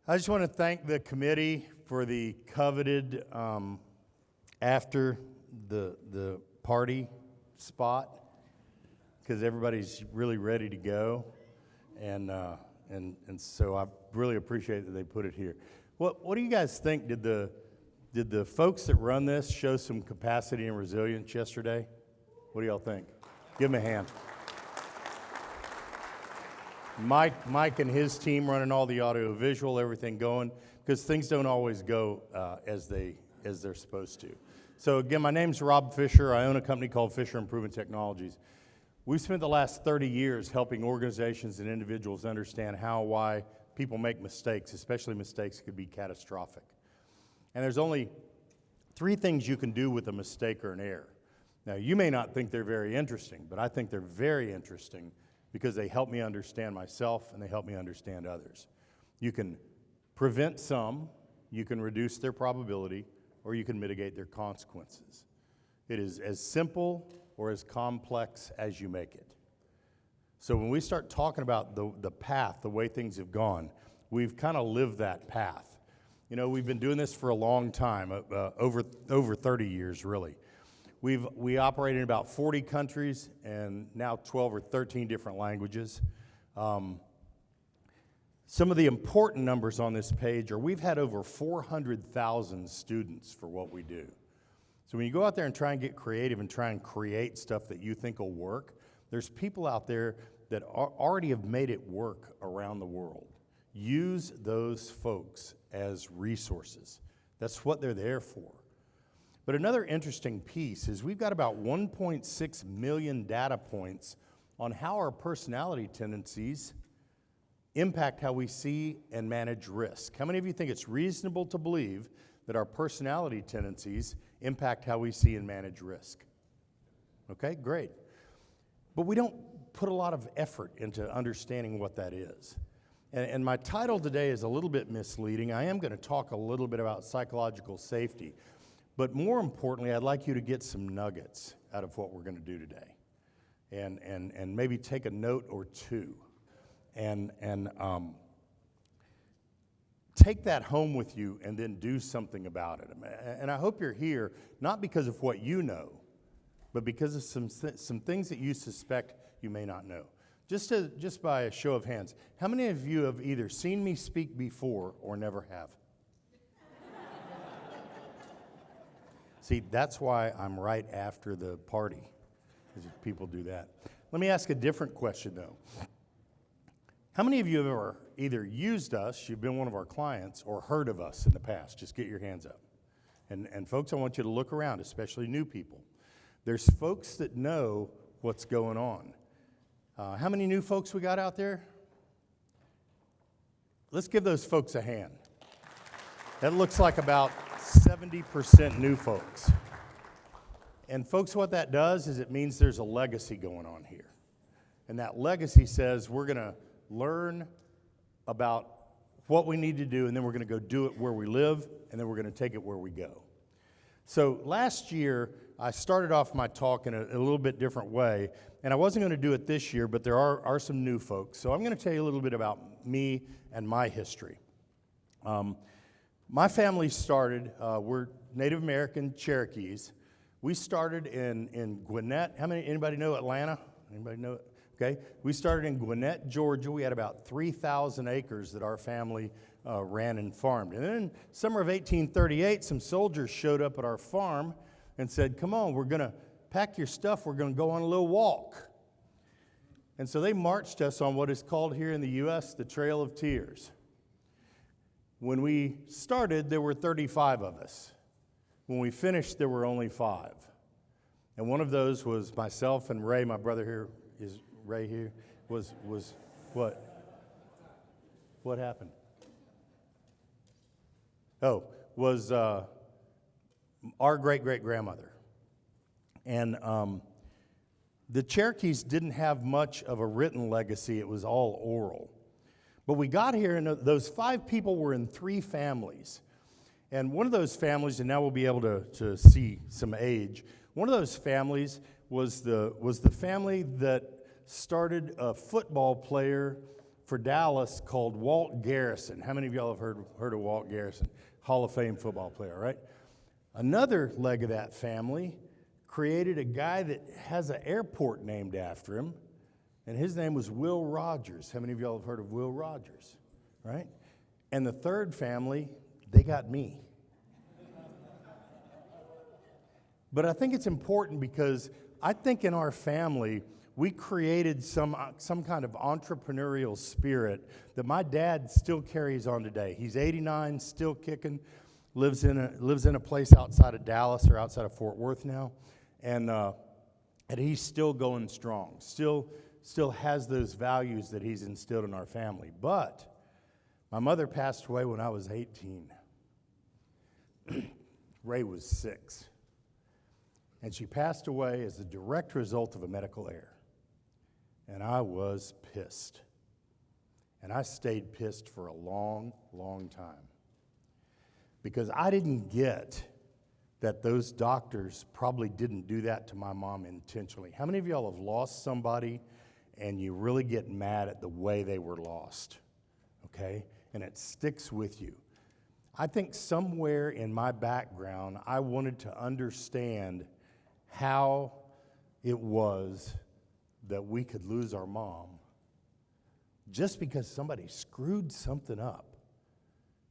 I just want to thank the committee for the coveted after the party spot, because everybody's really ready to go, and so I really appreciate that they put it here. What do you guys think? Did the folks that run this show some capacity and resilience yesterday? What do y'all think? Give them a hand. Mike and his team running all the audio visual, everything going, because things don't always go as they're supposed to. So again, my name's Rob Fisher. I own a company called Fisher Improvement Technologies. We've spent the last 30 years helping organizations and individuals understand why people make mistakes, especially mistakes that could be catastrophic. And there's only 3 things you can do with a mistake or an error. Now, you may not think they're very interesting, but I think they're very interesting because they help me understand myself and they help me understand others. You can prevent some, you can reduce their probability, or you can mitigate their consequences. It is as simple or as complex as you make it. So when we start talking about the path, the way things have gone, we've kind of lived that path. You know, we've been doing this for a long time, over 30 years really. We operate in about 40 countries and now 12 or 13 different languages. Some of the important numbers on this page are we've had over 400,000 students for what we do. So when you go out there and try and get creative and try and create stuff that you think will work, there's people out there that already have made it work around the world. Use those folks as resources. That's what they're there for. But another interesting piece is we've got about 1.6 million data points on how our personality tendencies impact how we see and manage risk. How many of you think it's reasonable to believe that our personality tendencies impact how we see and manage risk? Okay, great. But we don't put a lot of effort into understanding what that is. And my title today is a little bit misleading. I am going to talk a little bit about psychological safety. But more importantly, I'd like you to get some nuggets out of what we're going to do today, and maybe take a note or two, and take that home with you, and then do something about it. And I hope you're here not because of what you know, but because of some things that you suspect you may not know. Just by a show of hands, how many of you have either seen me speak before or never have? See, that's why I'm right after the party, because people do that. Let me ask a different question, though. How many of you have ever either used us, you've been one of our clients, or heard of us in the past? Just get your hands up. And folks, I want you to look around, especially new people. There's folks that know what's going on. How many new folks we got out there? Let's give those folks a hand. That looks like about 70% new folks. And folks, what that does is it means there's a legacy going on here. And that legacy says we're going to learn about what we need to do, and then we're going to go do it where we live, and then we're going to take it where we go. So last year, I started off my talk in a little bit different way, and I wasn't going to do it this year, but there are some new folks. So I'm going to tell you a little bit about me and my history. My family started, we're Native American Cherokees. We started in Gwinnett. Anybody know Atlanta? Anybody know it? Okay. We started in Gwinnett, Georgia. We had about 3,000 acres that our family ran and farmed. And then in summer of 1838, some soldiers showed up at our farm and said, come on, we're going to pack your stuff. We're going to go on a little walk. And so they marched us on what is called here in the U.S. the Trail of Tears. When we started, there were 35 of us. When we finished, there were only 5. And one of those was myself and Ray, my brother here. Is Ray here? Was what? What happened? Oh, was our great-great-grandmother. And the Cherokees didn't have much of a written legacy. It was all oral. But we got here, and those 5 people were in 3 families. And one of those families, and now we'll be able to see some age, one of those families was the family that started a football player for Dallas called Walt Garrison. How many of y'all have heard of Walt Garrison? Hall of Fame football player, right? Another leg of that family created a guy that has an airport named after him, and his name was Will Rogers. How many of y'all have heard of Will Rogers, right? And the third family, they got me. But I think it's important because I think in our family, we created some kind of entrepreneurial spirit that my dad still carries on today. He's 89, still kicking, lives in a place outside of Dallas or outside of Fort Worth now, and he's still going strong. Still has those values that he's instilled in our family. But my mother passed away when I was 18. Ray was 6. And she passed away as a direct result of a medical error. And I was pissed. And I stayed pissed for a long, long time. Because I didn't get that those doctors probably didn't do that to my mom intentionally. How many of y'all have lost somebody and you really get mad at the way they were lost? Okay? And it sticks with you. I think somewhere in my background, I wanted to understand how it was that we could lose our mom just because somebody screwed something up.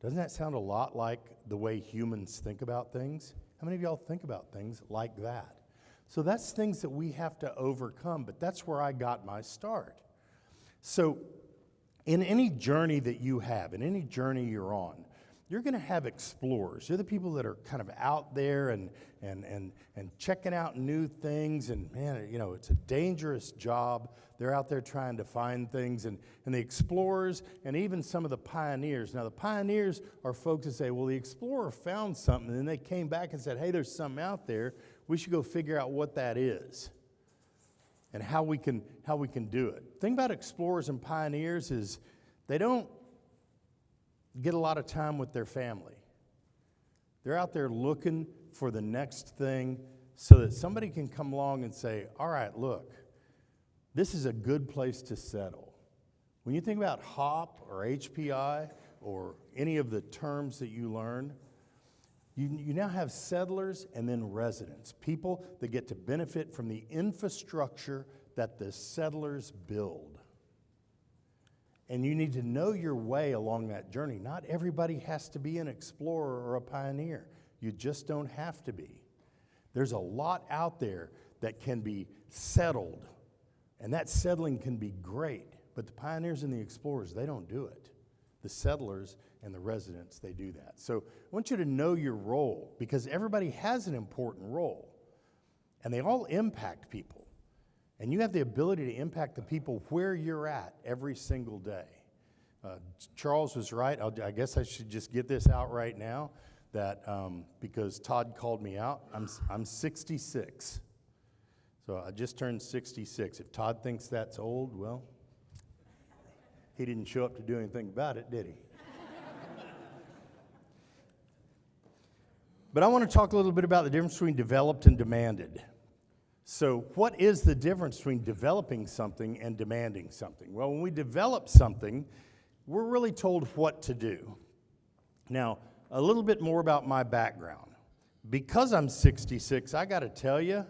Doesn't that sound a lot like the way humans think about things? How many of y'all think about things like that? So that's things that we have to overcome, but that's where I got my start. So in any journey that you have, in any journey you're on, you're going to have explorers. They're the people that are kind of out there and checking out new things. And man, you know, it's a dangerous job. They're out there trying to find things. And the explorers and even some of the pioneers. Now, the pioneers are folks that say, well, the explorer found something, and then they came back and said, hey, there's something out there. We should go figure out what that is and how we can do it. The thing about explorers and pioneers is they don't get a lot of time with their family. They're out there looking for the next thing so that somebody can come along and say, all right, look, this is a good place to settle. When you think about HOP or HPI or any of the terms that you learn, you now have settlers and then residents, people that get to benefit from the infrastructure that the settlers build. And you need to know your way along that journey. Not everybody has to be an explorer or a pioneer. You just don't have to be. There's a lot out there that can be settled, and that settling can be great. But the pioneers and the explorers, they don't do it. The settlers and the residents, they do that. So I want you to know your role, because everybody has an important role, and they all impact people. And you have the ability to impact the people where you're at every single day. Charles was right. I guess I should just get this out right now, that because Todd called me out, I'm 66. So I just turned 66. If Todd thinks that's old, well, he didn't show up to do anything about it, did he? But I want to talk a little bit about the difference between developed and demanded. So what is the difference between developing something and demanding something? Well, when we develop something, we're really told what to do. Now, a little bit more about my background. Because I'm 66, I got to tell you,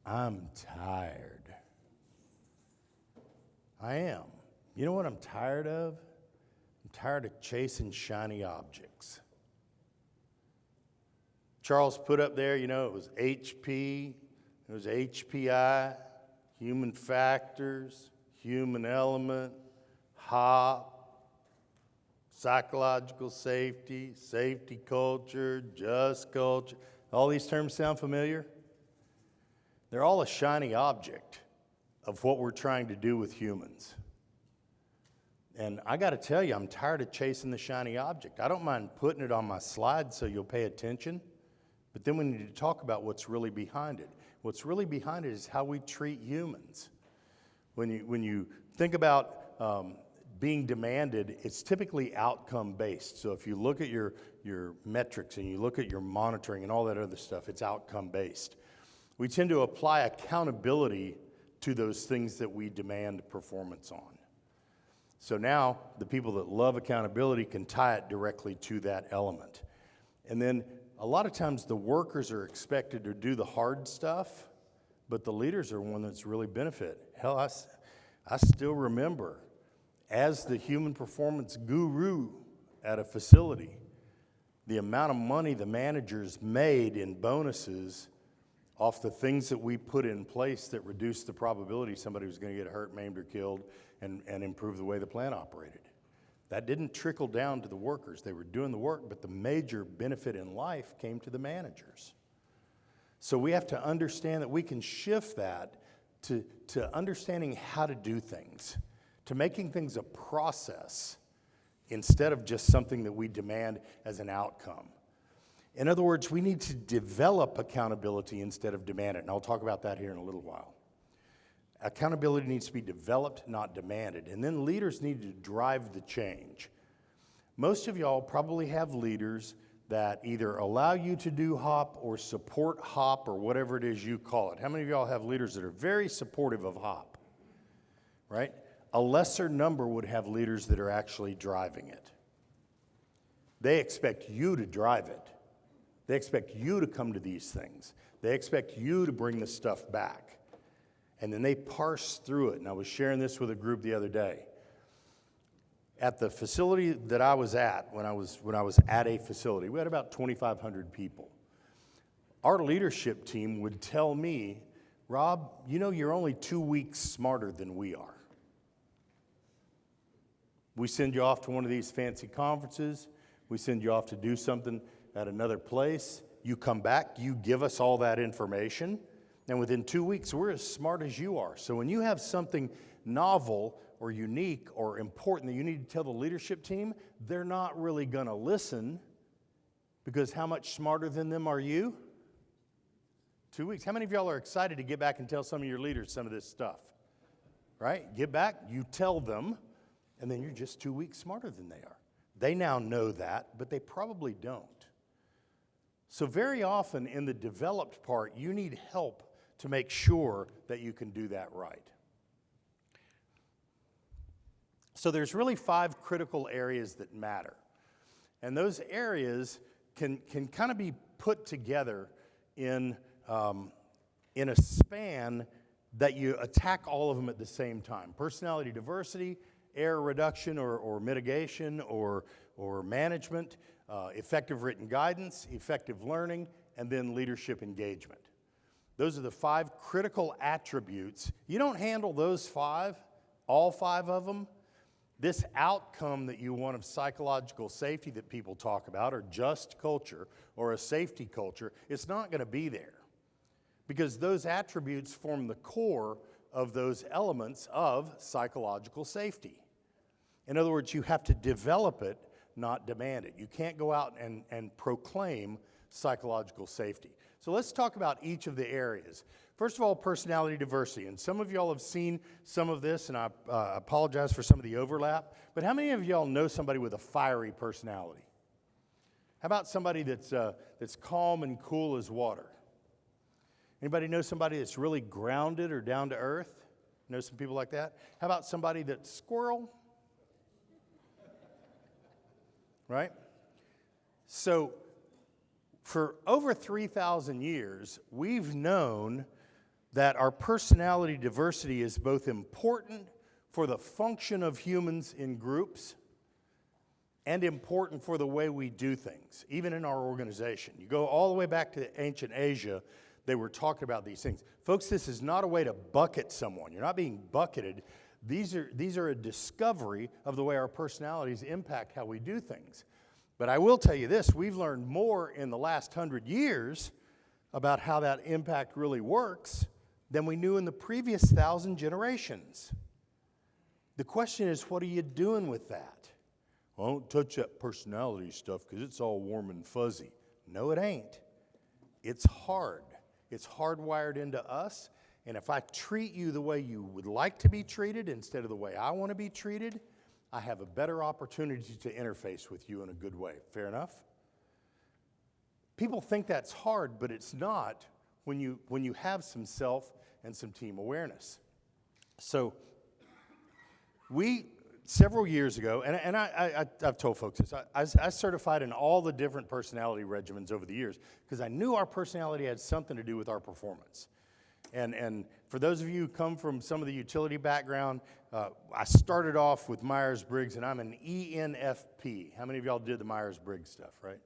I'm tired. I am. You know what I'm tired of? I'm tired of chasing shiny objects. Charles put up there, you know, it was HP, it was HPI, human factors, human element, HOP, psychological safety, safety culture, just culture. All these terms sound familiar? They're all a shiny object of what we're trying to do with humans. And I got to tell you, I'm tired of chasing the shiny object. I don't mind putting it on my slide so you'll pay attention, but then we need to talk about what's really behind it. What's really behind it is how we treat humans. When you think about being demanded, it's typically outcome-based. So if you look at your metrics and you look at your monitoring and all that other stuff, it's outcome-based. We tend to apply accountability to those things that we demand performance on. So now the people that love accountability can tie it directly to that element. And then a lot of times the workers are expected to do the hard stuff, but the leaders are one that's really benefit. Hell, I still remember as the human performance guru at a facility, the amount of money the managers made in bonuses off the things that we put in place that reduced the probability somebody was going to get hurt, maimed, or killed, and improve the way the plant operated. That didn't trickle down to the workers. They were doing the work, but the major benefit in life came to the managers. So we have to understand that we can shift that to understanding how to do things, to making things a process instead of just something that we demand as an outcome. In other words, we need to develop accountability instead of demand it, and I'll talk about that here in a little while. Accountability needs to be developed, not demanded, and then leaders need to drive the change. Most of y'all probably have leaders that either allow you to do HOP or support HOP or whatever it is you call it. How many of y'all have leaders that are very supportive of HOP, right? A lesser number would have leaders that are actually driving it. They expect you to drive it. They expect you to come to these things. They expect you to bring the stuff back. And then they parse through it. And I was sharing this with a group the other day. At the facility that I was at, when I was at a facility, we had about 2,500 people. Our leadership team would tell me, Rob, you know you're only 2 weeks smarter than we are. We send you off to one of these fancy conferences. We send you off to do something at another place. You come back, you give us all that information, and within 2 weeks, we're as smart as you are. So when you have something novel or unique or important that you need to tell the leadership team, they're not really going to listen because how much smarter than them are you? 2 weeks. How many of y'all are excited to get back and tell some of your leaders some of this stuff? Right? Get back, you tell them, and then you're just 2 weeks smarter than they are. They now know that, but they probably don't. So very often in the developed part, you need help to make sure that you can do that right. So there's really 5 critical areas that matter. And those areas can kind of be put together in a span that you attack all of them at the same time. Personality diversity, error reduction or mitigation or management, effective written guidance, effective learning, and then leadership engagement. Those are the 5 critical attributes. You don't handle those 5, all 5 of them, this outcome that you want of psychological safety that people talk about, or just culture, or a safety culture, it's not going to be there. Because those attributes form the core of those elements of psychological safety. In other words, you have to develop it, not demand it. You can't go out and proclaim psychological safety. So let's talk about each of the areas. First of all, personality diversity. And some of y'all have seen some of this, and I apologize for some of the overlap. But how many of y'all know somebody with a fiery personality? How about somebody that's calm and cool as water? Anybody know somebody that's really grounded or down to earth? Know some people like that? How about somebody that's squirrel? Right? So for over 3,000 years, we've known that our personality diversity is both important for the function of humans in groups and important for the way we do things, even in our organization. You go all the way back to ancient Asia, they were talking about these things. Folks, this is not a way to bucket someone. You're not being bucketed. These are a discovery of the way our personalities impact how we do things. But I will tell you this, we've learned more in the last 100 years about how that impact really works than we knew in the previous 1,000 generations. The question is, what are you doing with that? Well, don't touch that personality stuff because it's all warm and fuzzy. No, it ain't. It's hard. It's hardwired into us. And if I treat you the way you would like to be treated instead of the way I want to be treated, I have a better opportunity to interface with you in a good way. Fair enough? People think that's hard, but it's not when you have some self and some team awareness. So we several years ago, and I've told folks this, I certified in all the different personality regimens over the years because I knew our personality had something to do with our performance. And for those of you who come from some of the utility background, I started off with Myers-Briggs, and I'm an ENFP. How many of y'all did the Myers-Briggs stuff, right?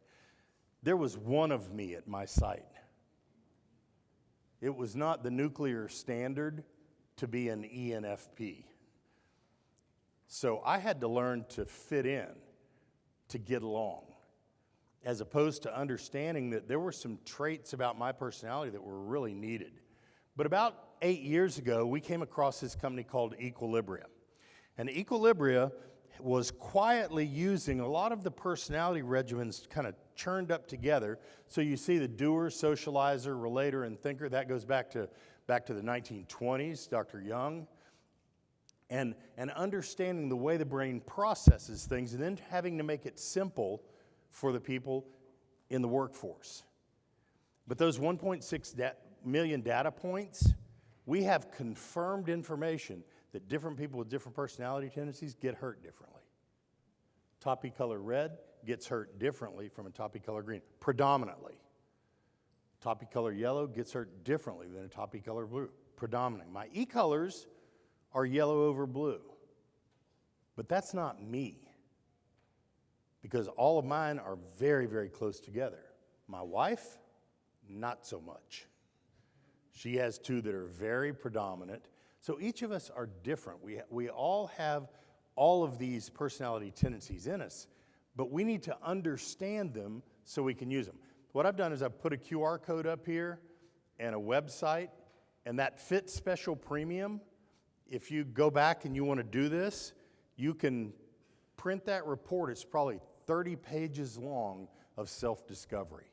There was one of me at my site. It was not the nuclear standard to be an ENFP. So I had to learn to fit in, to get along, as opposed to understanding that there were some traits about my personality that were really needed. But about 8 years ago, we came across this company called Equilibria. And Equilibria was quietly using a lot of the personality regimens kind of churned up together. So you see the doer, socializer, relator, and thinker. That goes back to the 1920s, Dr. Jung. And understanding the way the brain processes things and then having to make it simple for the people in the workforce. But those 1.6 million data points, we have confirmed information that different people with different personality tendencies get hurt differently. Toppy color red gets hurt differently from a toppy color green, predominantly. Toppy color yellow gets hurt differently than a toppy color blue, predominantly. My E-colors are yellow over blue. But that's not me, because all of mine are very, very close together. My wife, not so much. She has two that are very predominant. So each of us are different. We all have all of these personality tendencies in us, but we need to understand them so we can use them. What I've done is I've put a QR code up here and a website, and that Fit Special Premium. If you go back and you want to do this, you can print that report. It's probably 30 pages long of self-discovery.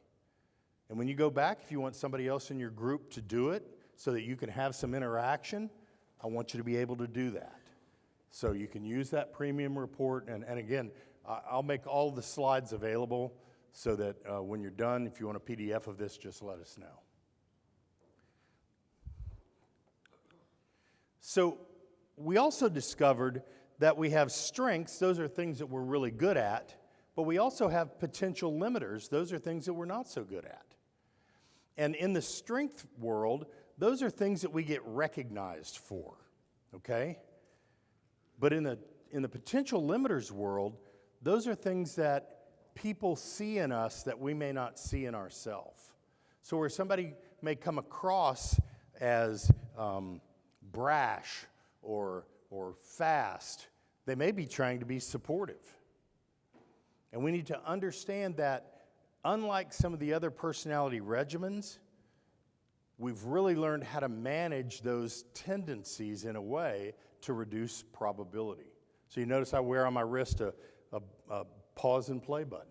And when you go back, if you want somebody else in your group to do it so that you can have some interaction, I want you to be able to do that. So you can use that premium report. And again, I'll make all the slides available so that when you're done, if you want a PDF of this, just let us know. So we also discovered that we have strengths. Those are things that we're really good at. But we also have potential limiters. Those are things that we're not so good at. And in the strength world, those are things that we get recognized for, okay? But in the potential limiters world, those are things that people see in us that we may not see in ourselves. So where somebody may come across as brash or fast, they may be trying to be supportive. And we need to understand that unlike some of the other personality regimens, we've really learned how to manage those tendencies in a way to reduce probability. So you notice I wear on my wrist a pause and play button.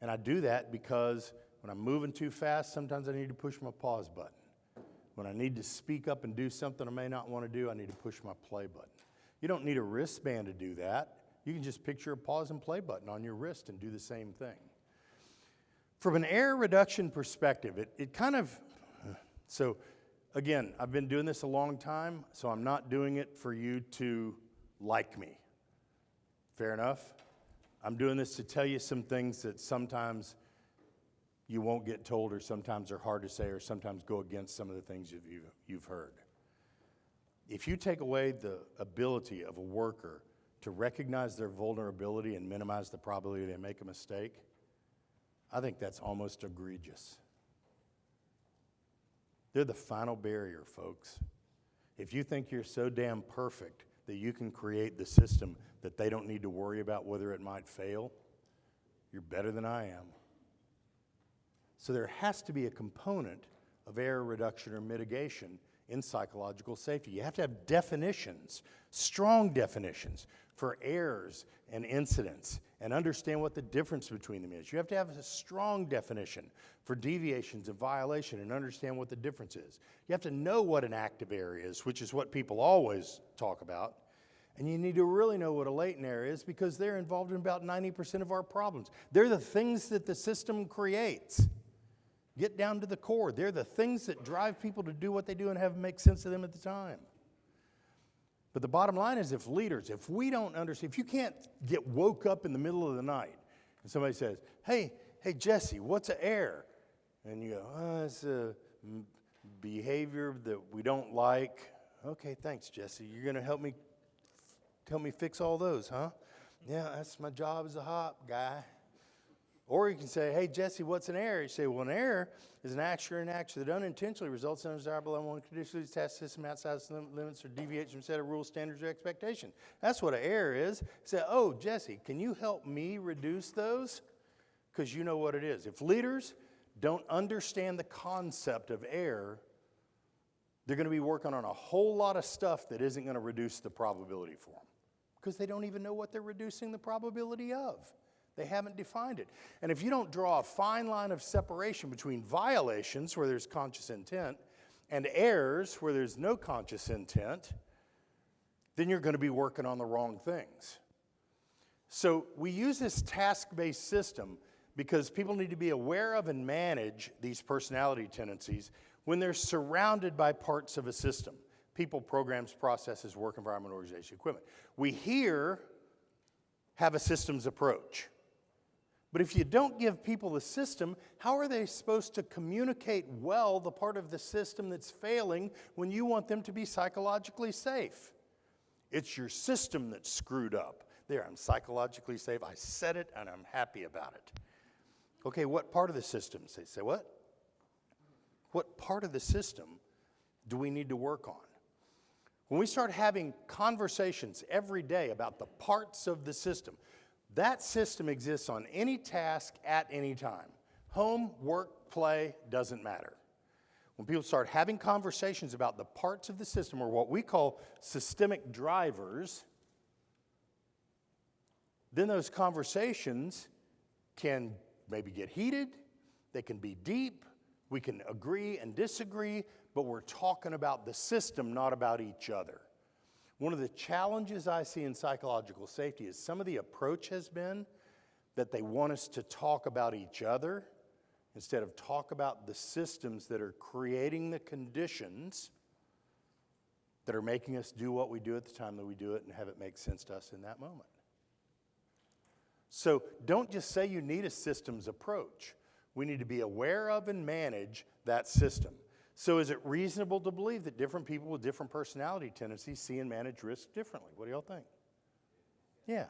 And I do that because when I'm moving too fast, sometimes I need to push my pause button. When I need to speak up and do something I may not want to do, I need to push my play button. You don't need a wristband to do that. You can just picture a pause and play button on your wrist and do the same thing. From an error reduction perspective, it kind of, so again, I've been doing this a long time, so I'm not doing it for you to like me. Fair enough? I'm doing this to tell you some things that sometimes you won't get told, or sometimes are hard to say, or sometimes go against some of the things you've heard. If you take away the ability of a worker to recognize their vulnerability and minimize the probability they make a mistake, I think that's almost egregious. They're the final barrier, folks. If you think you're so damn perfect that you can create the system that they don't need to worry about whether it might fail, you're better than I am. So there has to be a component of error reduction or mitigation in psychological safety. You have to have definitions, strong definitions for errors and incidents, and understand what the difference between them is. You have to have a strong definition for deviations and violation and understand what the difference is. You have to know what an active error is, which is what people always talk about. And you need to really know what a latent error is, because they're involved in about 90% of our problems. They're the things that the system creates. Get down to the core. They're the things that drive people to do what they do and have it make sense to them at the time. But the bottom line is if we don't understand, if you can't get woke up in the middle of the night and somebody says, hey, Jesse, what's an error? And you go, it's a behavior that we don't like. Okay, thanks, Jesse. You're going to help me fix all those, huh? Yeah, that's my job as a hop guy. Or you can say, hey, Jesse, what's an error? You say, well, an error is an action or inaction that unintentionally results in undesirable, unwanted conditions, task system outside limits, or deviates from set of rules, standards, or expectation. That's what an error is. Say, oh, Jesse, can you help me reduce those? Because you know what it is. If leaders don't understand the concept of error, they're going to be working on a whole lot of stuff that isn't going to reduce the probability for them. Because they don't even know what they're reducing the probability of. They haven't defined it. And if you don't draw a fine line of separation between violations, where there's conscious intent, and errors, where there's no conscious intent, then you're going to be working on the wrong things. So we use this task-based system because people need to be aware of and manage these personality tendencies when they're surrounded by parts of a system. People, programs, processes, work environment, organization, equipment. We here have a systems approach. But if you don't give people the system, how are they supposed to communicate well the part of the system that's failing when you want them to be psychologically safe? It's your system that's screwed up. There, I'm psychologically safe. I said it and I'm happy about it. Okay, what part of the system? They say, what? What part of the system do we need to work on? When we start having conversations every day about the parts of the system, that system exists on any task at any time. Home, work, play, doesn't matter. When people start having conversations about the parts of the system, or what we call systemic drivers, then those conversations can maybe get heated, they can be deep, we can agree and disagree, but we're talking about the system, not about each other. One of the challenges I see in psychological safety is some of the approach has been that they want us to talk about each other instead of talk about the systems that are creating the conditions that are making us do what we do at the time that we do it and have it make sense to us in that moment. So don't just say you need a systems approach. We need to be aware of and manage that system. So is it reasonable to believe that different people with different personality tendencies see and manage risk differently? What do y'all think? Yeah.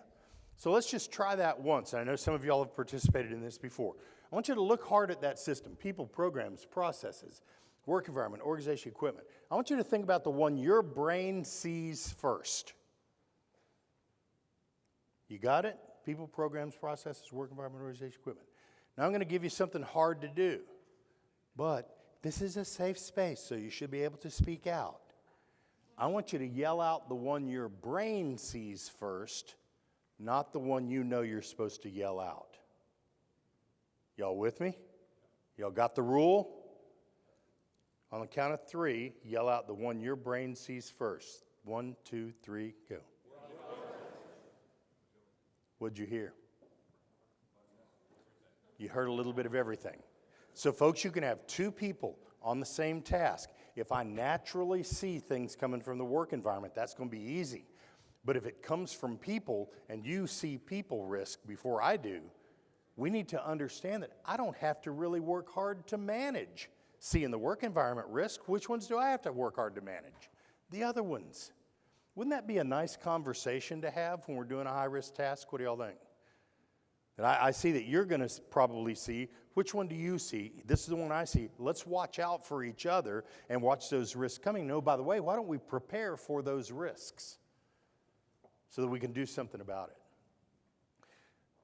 So let's just try that once. I know some of y'all have participated in this before. I want you to look hard at that system: people, programs, processes, work environment, organization, equipment. I want you to think about the one your brain sees first. You got it? People, programs, processes, work environment, organization, equipment. Now I'm going to give you something hard to do, but this is a safe space, so you should be able to speak out. I want you to yell out the one your brain sees first, not the one you know you're supposed to yell out. Y'all with me? Y'all got the rule? On the count of 3, yell out the one your brain sees first. 1, 2, 3, go. What'd you hear? You heard a little bit of everything. So folks, you can have 2 people on the same task. If I naturally see things coming from the work environment, that's going to be easy. But if it comes from people and you see people risk before I do, we need to understand that I don't have to really work hard to manage seeing the work environment risk. Which ones do I have to work hard to manage? The other ones. Wouldn't that be a nice conversation to have when we're doing a high-risk task? What do y'all think? And I see that you're going to probably see, which one do you see? This is the one I see. Let's watch out for each other and watch those risks coming. No, by the way, why don't we prepare for those risks so that we can do something about it?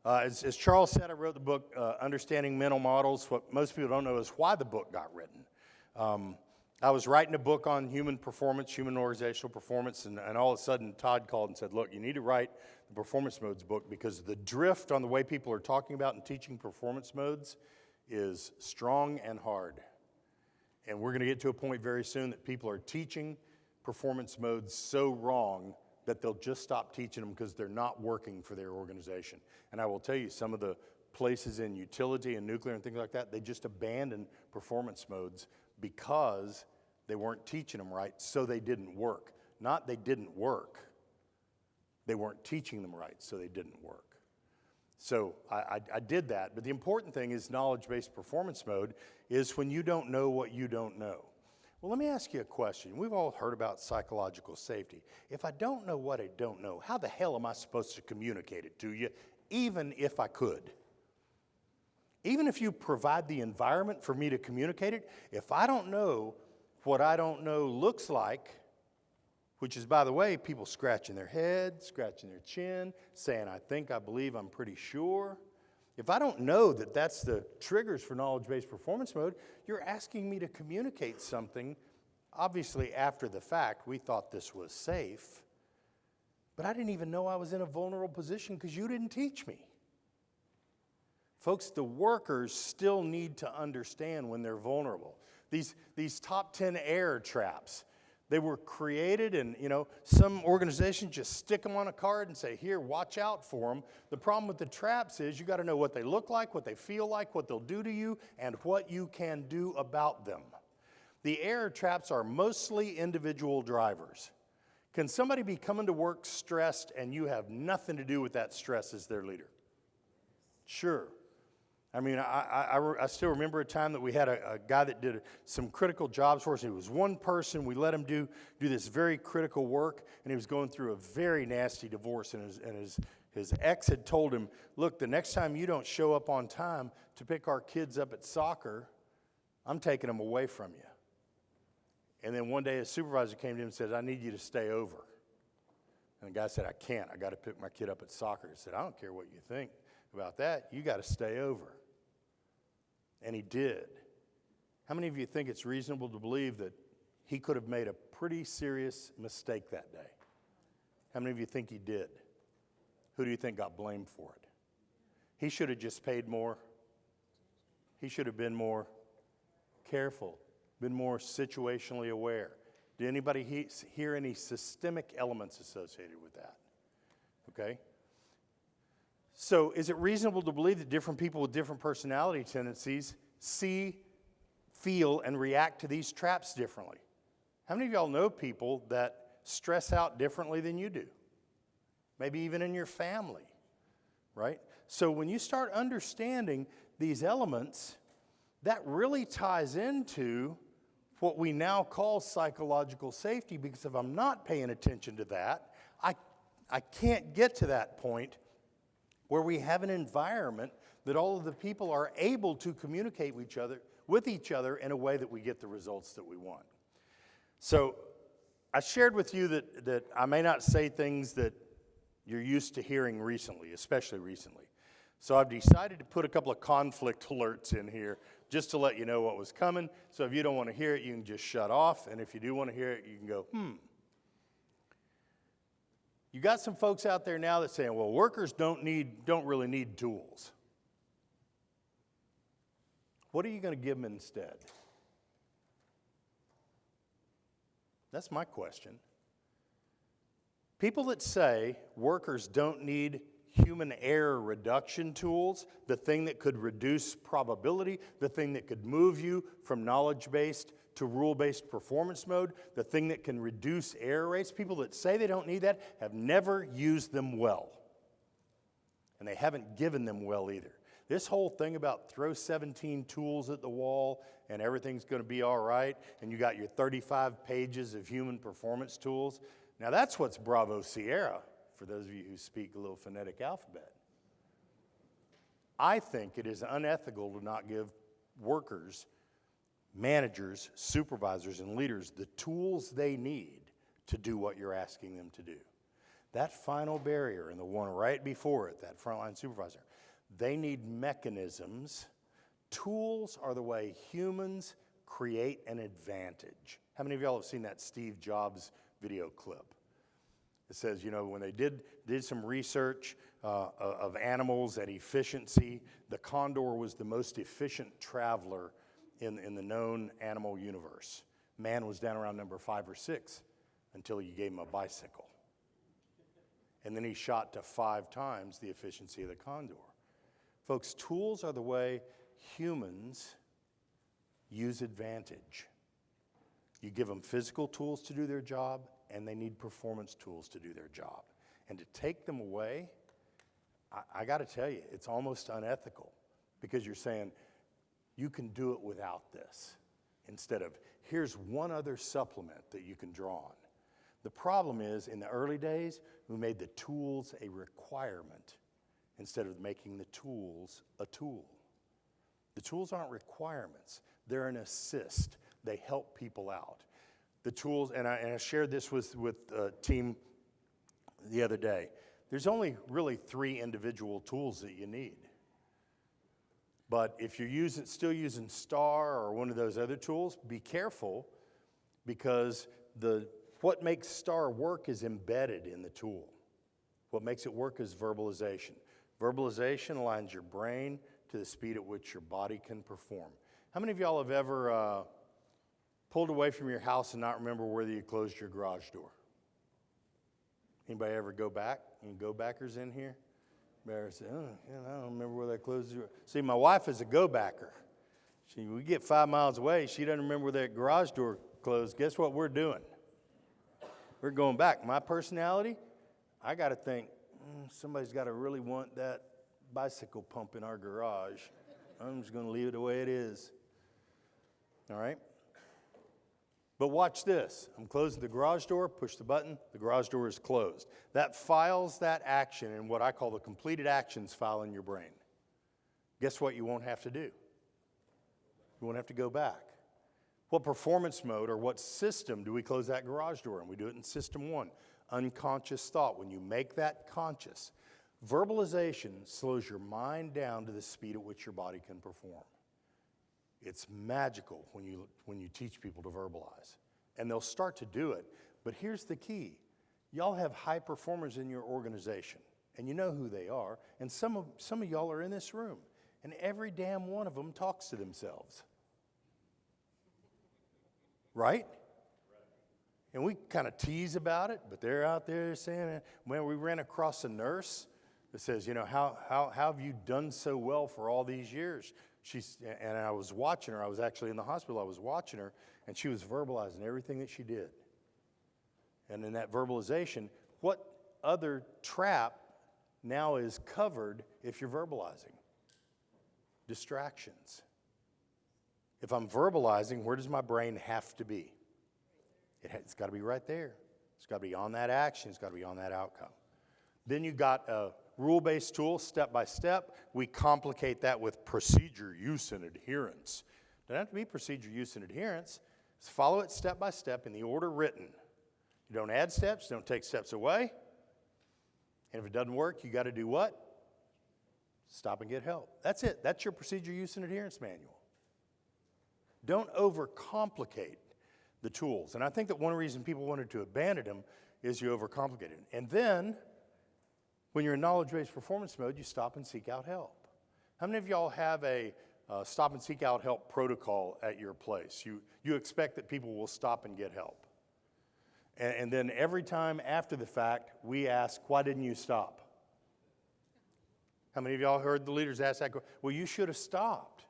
As Charles said, I wrote the book, Understanding Mental Models. What most people don't know is why the book got written. I was writing a book on human performance, human organizational performance, and all of a sudden Todd called and said, look, you need to write the performance modes book because the drift on the way people are talking about and teaching performance modes is strong and hard. And we're going to get to a point very soon that people are teaching performance modes so wrong that they'll just stop teaching them because they're not working for their organization. And I will tell you, some of the places in utility and nuclear and things like that, they just abandoned performance modes because they weren't teaching them right, so they didn't work. not they didn't work. They weren't teaching them right, so they didn't work. So I did that, but the important thing is knowledge-based performance mode is when you don't know what you don't know. Well, let me ask you a question. We've all heard about psychological safety. If I don't know what I don't know, how the hell am I supposed to communicate it to you, even if I could? Even if you provide the environment for me to communicate it, if I don't know what I don't know looks like, which is, by the way, people scratching their head, scratching their chin, saying, I think, I believe, I'm pretty sure. If I don't know that that's the triggers for knowledge-based performance mode, you're asking me to communicate something. Obviously, after the fact, we thought this was safe, but I didn't even know I was in a vulnerable position because you didn't teach me. Folks, the workers still need to understand when they're vulnerable. These top 10 error traps, they were created, and some organizations just stick them on a card and say, here, watch out for them. The problem with the traps is you got to know what they look like, what they feel like, what they'll do to you, and what you can do about them. The error traps are mostly individual drivers. Can somebody be coming to work stressed and you have nothing to do with that stress as their leader? Sure. I mean, I still remember a time that we had a guy that did some critical jobs for us. It was one person. We let him do this very critical work, and he was going through a very nasty divorce. And his ex had told him, look, the next time you don't show up on time to pick our kids up at soccer, I'm taking them away from you. And then one day his supervisor came to him and said, I need you to stay over. And the guy said, I can't. I got to pick my kid up at soccer. He said, I don't care what you think about that. You got to stay over. And he did. How many of you think it's reasonable to believe that he could have made a pretty serious mistake that day? How many of you think he did? Who do you think got blamed for it? He should have just paid more. He should have been more careful, been more situationally aware. Did anybody hear any systemic elements associated with that? Okay? So is it reasonable to believe that different people with different personality tendencies see, feel, and react to these traps differently? How many of y'all know people that stress out differently than you do? Maybe even in your family, right? So when you start understanding these elements, that really ties into what we now call psychological safety, because if I'm not paying attention to that, I can't get to that point where we have an environment that all of the people are able to communicate with each other in a way that we get the results that we want. So I shared with you that I may not say things that you're used to hearing recently, especially recently. So I've decided to put a couple of conflict alerts in here just to let you know what was coming. So if you don't want to hear it, you can just shut off. And if you do want to hear it, you can go, You got some folks out there now that saying, well, workers don't really need tools. What are you going to give them instead? That's my question. People that say workers don't need human error reduction tools, the thing that could reduce probability, the thing that could move you from knowledge-based to rule-based performance mode, the thing that can reduce error rates. People that say they don't need that have never used them well. And they haven't given them well either. This whole thing about throw 17 tools at the wall and everything's going to be all right, and you got your 35 pages of human performance tools. Now that's what's Bravo Sierra, for those of you who speak a little phonetic alphabet. I think it is unethical to not give workers, managers, supervisors, and leaders the tools they need to do what you're asking them to do. That final barrier and the one right before it, that frontline supervisor, they need mechanisms. Tools are the way humans create an advantage. How many of y'all have seen that Steve Jobs video clip? It says, when they did some research of animals at efficiency, the condor was the most efficient traveler in the known animal universe. Man was down around number 5 or 6 until you gave him a bicycle. And then he shot to 5 times the efficiency of the condor. Folks, tools are the way humans use advantage. You give them physical tools to do their job, and they need performance tools to do their job. And to take them away, I got to tell you, it's almost unethical, because you're saying you can do it without this, instead of here's one other supplement that you can draw on. The problem is, in the early days, we made the tools a requirement instead of making the tools a tool. The tools aren't requirements. They're an assist. They help people out. The tools, and I shared this with a team the other day, there's only really 3 individual tools that you need. But if you're still using STAR or one of those other tools, be careful, because what makes STAR work is embedded in the tool. What makes it work is verbalization. Verbalization aligns your brain to the speed at which your body can perform. How many of y'all have ever pulled away from your house and not remember whether you closed your garage door? Anybody ever go back? Any go-backers in here? Everybody say, I don't remember whether I closed the door. See, my wife is a go-backer. We get 5 miles away, she doesn't remember where that garage door closed. Guess what we're doing? We're going back. My personality, I got to think, somebody's got to really want that bicycle pump in our garage. I'm just going to leave it the way it is. All right? But watch this. I'm closing the garage door, push the button, the garage door is closed. That files that action in what I call the completed actions file in your brain. Guess what you won't have to do? You won't have to go back. What performance mode or what system do we close that garage door in? We do it in system 1, unconscious thought. When you make that conscious, verbalization slows your mind down to the speed at which your body can perform. It's magical when you teach people to verbalize. And they'll start to do it. But here's the key. Y'all have high performers in your organization, and you know who they are. And some of y'all are in this room, and every damn one of them talks to themselves. Right? And we kind of tease about it, but they're out there saying, when we ran across a nurse that says, how have you done so well for all these years? And I was watching her. I was actually in the hospital. I was watching her, and she was verbalizing everything that she did. And in that verbalization, what other trap now is covered if you're verbalizing? Distractions. If I'm verbalizing, where does my brain have to be? It's got to be right there. It's got to be on that action. It's got to be on that outcome. Then you got a rule-based tool, step by step. We complicate that with procedure, use, and adherence. It doesn't have to be procedure, use, and adherence. Just follow it step by step in the order written. You don't add steps, don't take steps away. And if it doesn't work, you got to do what? Stop and get help. That's it. That's your procedure, use, and adherence manual. Don't overcomplicate the tools. And I think that one reason people wanted to abandon them is you overcomplicate it. And then, when you're in knowledge-based performance mode, you stop and seek out help. How many of y'all have a stop and seek out help protocol at your place? You expect that people will stop and get help. And then every time after the fact, we ask, why didn't you stop? How many of y'all heard the leaders ask that? Well, you should have stopped.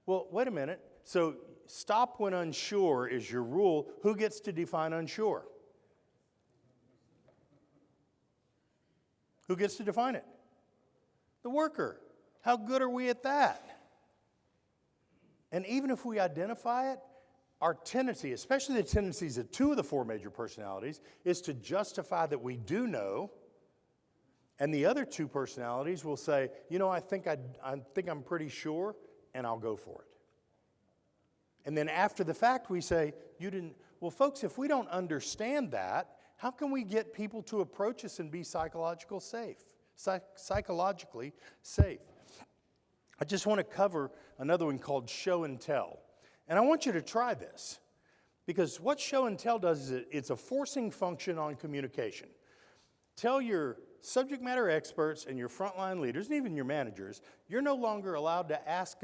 Well, wait a minute. So stop when unsure is your rule. Who gets to define unsure? Who gets to define it? The worker. How good are we at that? And even if we identify it, our tendency, especially the tendencies of 2 of the 4 major personalities, is to justify that we do know, and the other 2 personalities will say, I think I'm pretty sure, and I'll go for it. And then after the fact, we say, you didn't. Well, folks, if we don't understand that, how can we get people to approach us and be psychologically safe? I just want to cover another one called show and tell. And I want you to try this, because what show and tell does is it's a forcing function on communication. Tell your subject matter experts and your frontline leaders, and even your managers, you're no longer allowed to ask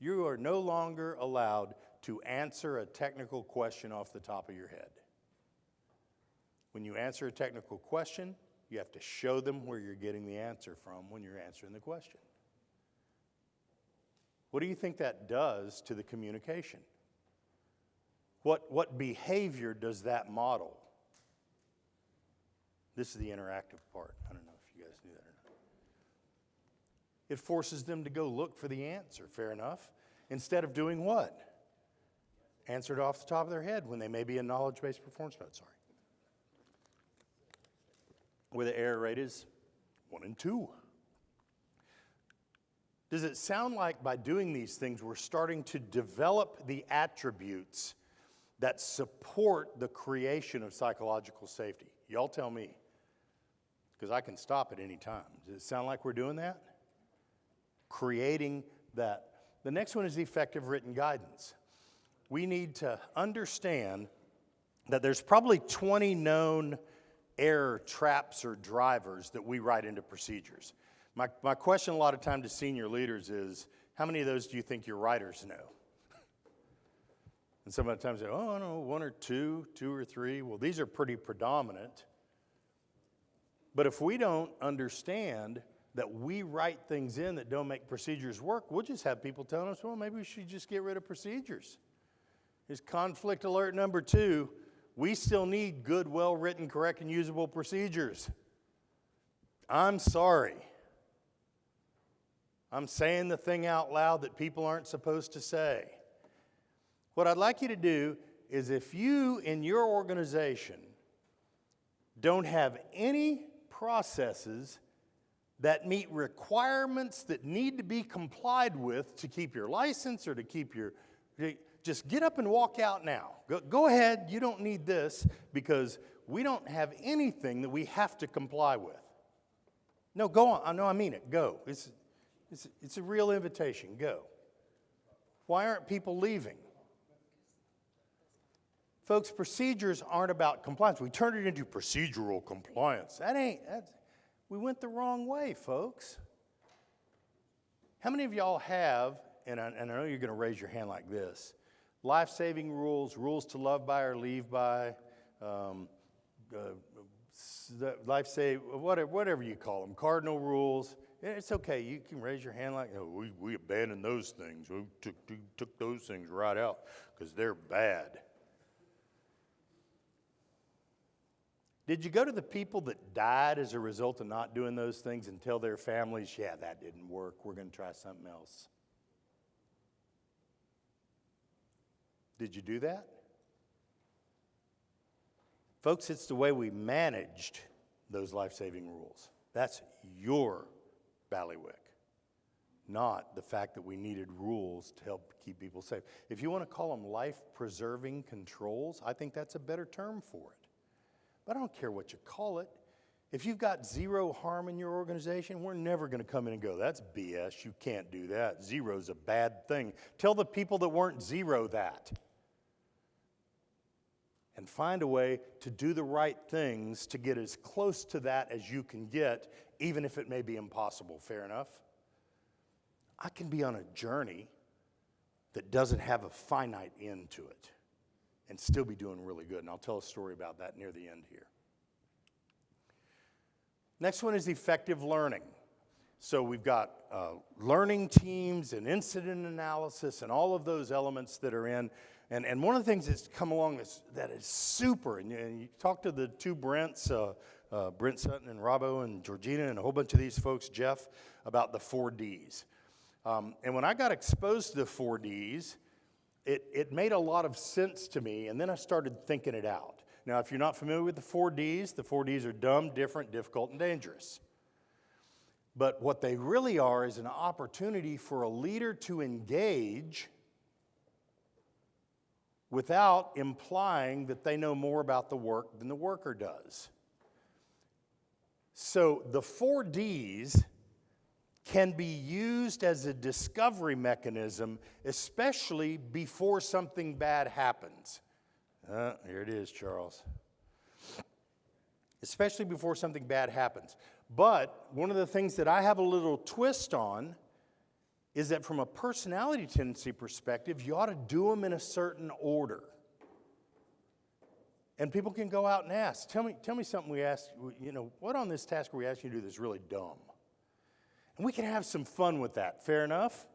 you are no longer allowed to answer a technical question off the top of your head. When you answer a technical question, you have to show them where you're getting the answer from when you're answering the question. What do you think that does to the communication? What behavior does that model? This is the interactive part. I don't know if you guys knew that or not. It forces them to go look for the answer, fair enough, instead of doing what? Answer it off the top of their head when they may be in knowledge-based performance mode, where the error rate is 1 in 2. Does it sound like by doing these things, we're starting to develop the attributes that support the creation of psychological safety? Y'all tell me, because I can stop at any time. Does it sound like we're doing that? Creating that. The next one is effective written guidance. We need to understand that there's probably 20 known error traps or drivers that we write into procedures. My question a lot of time to senior leaders is, how many of those do you think your writers know? And some of the times they say, oh, I don't know, 1 or 2, 2 or 3. Well, these are pretty predominant. But if we don't understand that we write things in that don't make procedures work, we'll just have people telling us, well, maybe we should just get rid of procedures. Is conflict alert number 2, we still need good, well-written, correct, and usable procedures. I'm sorry. I'm saying the thing out loud that people aren't supposed to say. What I'd like you to do is, if you in your organization don't have any processes that meet requirements that need to be complied with to keep your license or to keep your, just get up and walk out now. Go ahead, you don't need this, because we don't have anything that we have to comply with. No, go on. No, I mean it. Go. It's a real invitation. Go. Why aren't people leaving? Folks, procedures aren't about compliance. We turned it into procedural compliance. We went the wrong way, folks. How many of y'all have, and I know you're going to raise your hand like this, life-saving rules, rules to love by or leave by, whatever you call them, cardinal rules. It's okay. You can raise your hand like, oh, we abandoned those things. We took those things right out because they're bad. Did you go to the people that died as a result of not doing those things and tell their families, yeah, that didn't work, we're going to try something else? Did you do that? Folks, it's the way we managed those life-saving rules. That's your bailiwick, not the fact that we needed rules to help keep people safe. If you want to call them life-preserving controls, I think that's a better term for it. But I don't care what you call it. If you've got zero harm in your organization, we're never going to come in and go, that's BS, you can't do that. Zero's a bad thing. Tell the people that weren't zero that. And find a way to do the right things to get as close to that as you can get, even if it may be impossible. Fair enough? I can be on a journey that doesn't have a finite end to it and still be doing really good. And I'll tell a story about that near the end here. Next one is effective learning. So we've got learning teams and incident analysis and all of those elements that are in. And one of the things that's come along that is super, and you talk to the two Brents, Brent Sutton and Robbo and Georgina and a whole bunch of these folks, Jeff, about the 4Ds. And when I got exposed to the 4Ds, it made a lot of sense to me, and then I started thinking it out. Now, if you're not familiar with the 4Ds are dumb, different, difficult, and dangerous. But what they really are is an opportunity for a leader to engage without implying that they know more about the work than the worker does. So the 4Ds can be used as a discovery mechanism, especially before something bad happens. Here it is, Charles. Especially before something bad happens. But one of the things that I have a little twist on is that from a personality tendency perspective, you ought to do them in a certain order. And people can go out and ask, tell me something we asked, what on this task we asked you to do that's really dumb? And we can have some fun with that, fair enough?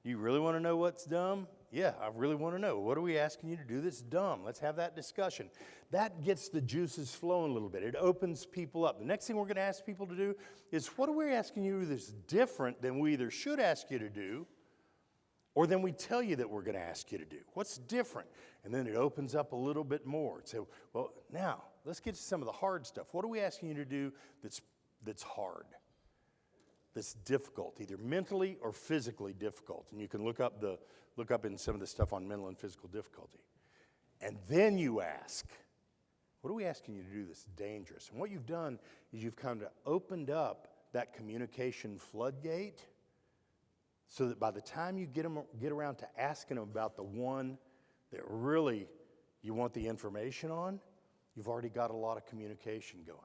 You really want to know what's dumb? Yeah, I really want to know. What are we asking you to do that's dumb? Let's have that discussion. That gets the juices flowing a little bit. It opens people up. The next thing we're going to ask people to do is, what are we asking you to do that's different than we either should ask you to do or than we tell you that we're going to ask you to do? What's different? And then it opens up a little bit more. So, well, now, let's get to some of the hard stuff. What are we asking you to do that's hard? That's difficult, either mentally or physically difficult. And you can look up in some of the stuff on mental and physical difficulty. And then you ask, what are we asking you to do that's dangerous? And what you've done is you've kind of opened up that communication floodgate so that by the time you get around to asking them about the one that really you want the information on, you've already got a lot of communication going.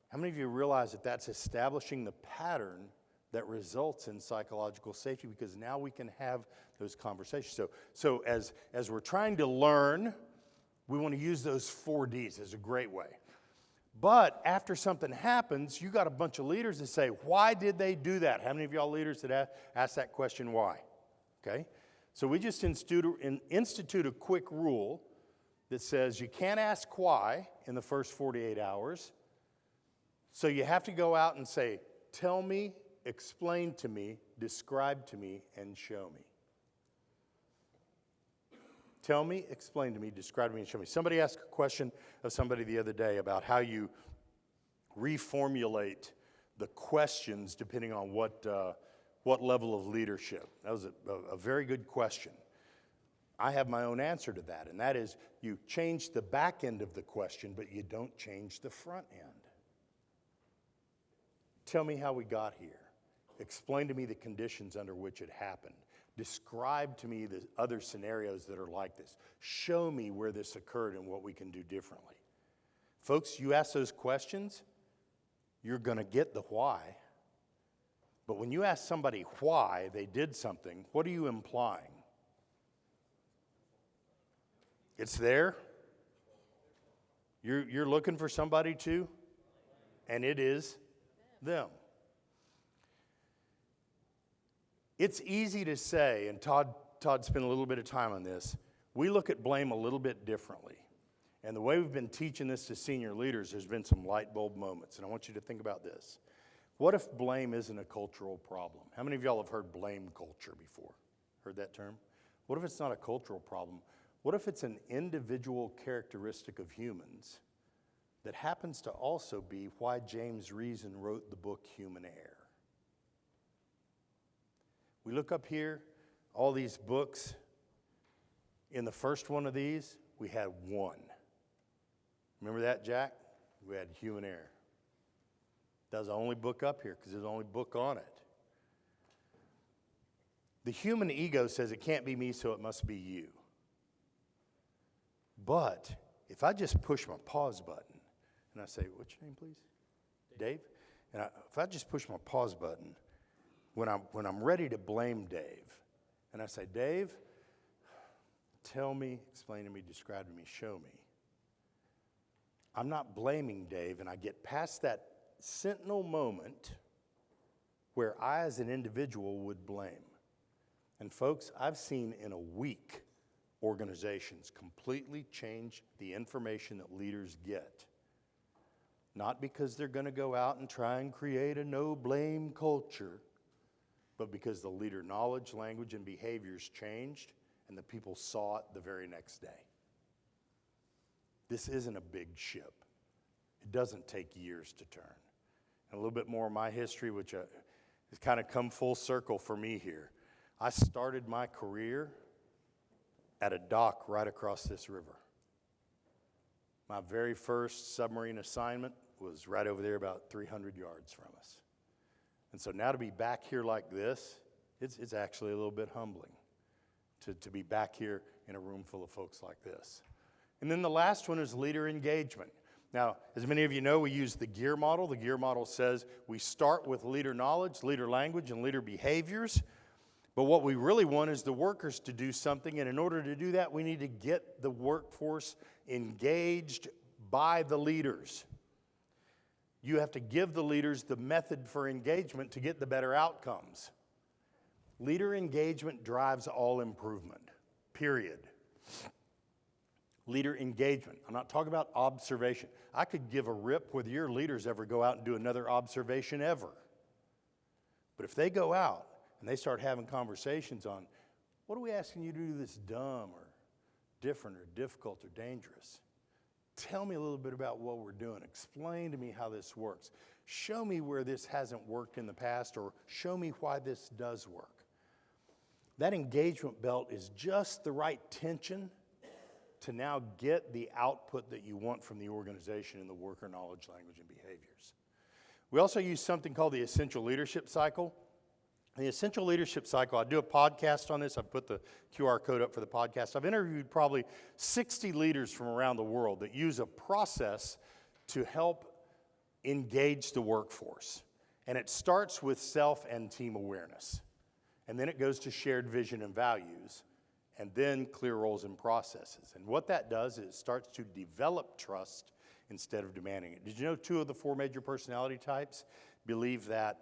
How many of you realize that that's establishing the pattern that results in psychological safety? Because now we can have those conversations. So as we're trying to learn, we want to use those 4 Ds as a great way. But after something happens, you got a bunch of leaders that say, why did they do that? How many of y'all leaders that ask that question, why? Okay? So we just institute a quick rule that says you can't ask why in the first 48 hours. So you have to go out and say, tell me, explain to me, describe to me, and show me. Tell me, explain to me, describe to me, and show me. Somebody asked a question of somebody the other day about how you reformulate the questions depending on what level of leadership. That was a very good question. I have my own answer to that, and that is you change the back end of the question, but you don't change the front end. Tell me how we got here. Explain to me the conditions under which it happened. Describe to me the other scenarios that are like this. Show me where this occurred and what we can do differently. Folks, you ask those questions, you're going to get the why. But when you ask somebody why they did something, what are you implying? It's there. You're looking for somebody to, and it is them. It's easy to say, and Todd spent a little bit of time on this, we look at blame a little bit differently. And the way we've been teaching this to senior leaders, there's been some light bulb moments. And I want you to think about this. What if blame isn't a cultural problem? How many of y'all have heard blame culture before? Heard that term? What if it's not a cultural problem? What if it's an individual characteristic of humans that happens to also be why James Reason wrote the book Human Error? We look up here, all these books. In the first one of these, we had one. Remember that, Jack? We had Human Error. That was the only book up here because there's the only book on it. The human ego says it can't be me, so it must be you. But if I just push my pause button and I say, what's your name, please? Dave? And if I just push my pause button, when I'm ready to blame Dave, and I say, Dave, tell me, explain to me, describe to me, show me. I'm not blaming Dave, and I get past that sentinel moment where I as an individual would blame. And folks, I've seen in a week organizations completely change the information that leaders get. Not because they're going to go out and try and create a no-blame culture, but because the leader knowledge, language, and behaviors changed, and the people saw it the very next day. This isn't a big ship. It doesn't take years to turn. And a little bit more of my history, which has kind of come full circle for me here. I started my career at a dock right across this river. My very first submarine assignment was right over there about 300 yards from us. And so now to be back here like this, it's actually a little bit humbling to be back here in a room full of folks like this. And then the last one is leader engagement. Now, as many of you know, we use the GEAR model. The GEAR model says we start with leader knowledge, leader language, and leader behaviors. But what we really want is the workers to do something, and in order to do that, we need to get the workforce engaged by the leaders. You have to give the leaders the method for engagement to get the better outcomes. Leader engagement drives all improvement, period. Leader engagement. I'm not talking about observation. I could give a rip whether your leaders ever go out and do another observation ever. But if they go out and they start having conversations on, what are we asking you to do that's dumb or different or difficult or dangerous? Tell me a little bit about what we're doing. Explain to me how this works. Show me where this hasn't worked in the past, or show me why this does work. That engagement belt is just the right tension to now get the output that you want from the organization in the worker knowledge, language, and behaviors. We also use something called the Essential Leadership Cycle. The Essential Leadership Cycle, I do a podcast on this. I put the QR code up for the podcast. I've interviewed probably 60 leaders from around the world that use a process to help engage the workforce. And it starts with self and team awareness. And then it goes to shared vision and values, and then clear roles and processes. And what that does is it starts to develop trust instead of demanding it. Did you know 2 of the 4 major personality types believe that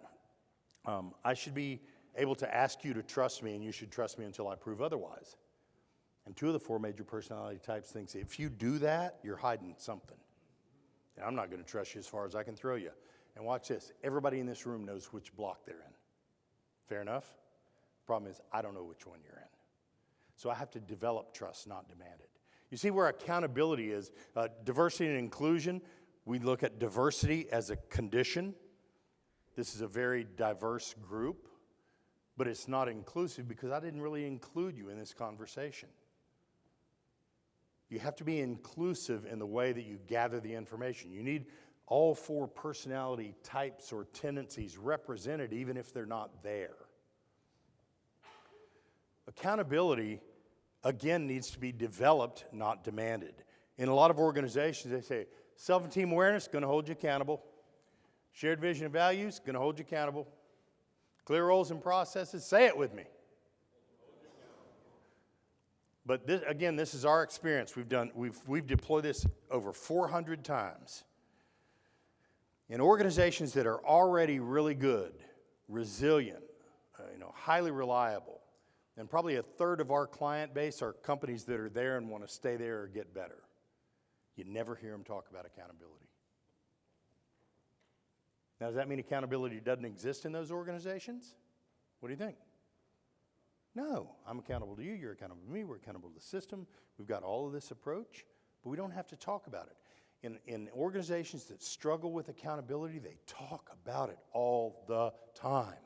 I should be able to ask you to trust me, and you should trust me until I prove otherwise? And 2 of the 4 major personality types think if you do that, you're hiding something. And I'm not going to trust you as far as I can throw you. And watch this. Everybody in this room knows which block they're in. Fair enough? Problem is, I don't know which one you're in. So I have to develop trust, not demand it. You see where accountability is. Diversity and inclusion, we look at diversity as a condition. This is a very diverse group, but it's not inclusive because I didn't really include you in this conversation. You have to be inclusive in the way that you gather the information. You need all 4 personality types or tendencies represented even if they're not there. Accountability, again, needs to be developed, not demanded. In a lot of organizations, they say, self and team awareness, going to hold you accountable. Shared vision and values, going to hold you accountable. Clear roles and processes, say it with me. But this, again, this is our experience. We've deployed this over 400 times. In organizations that are already really good, resilient, highly reliable, and probably a third of our client base are companies that are there and want to stay there or get better. You never hear them talk about accountability. Now, does that mean accountability doesn't exist in those organizations? What do you think? No, I'm accountable to you, you're accountable to me, we're accountable to the system. We've got all of this approach, but we don't have to talk about it. In organizations that struggle with accountability, they talk about it all the time.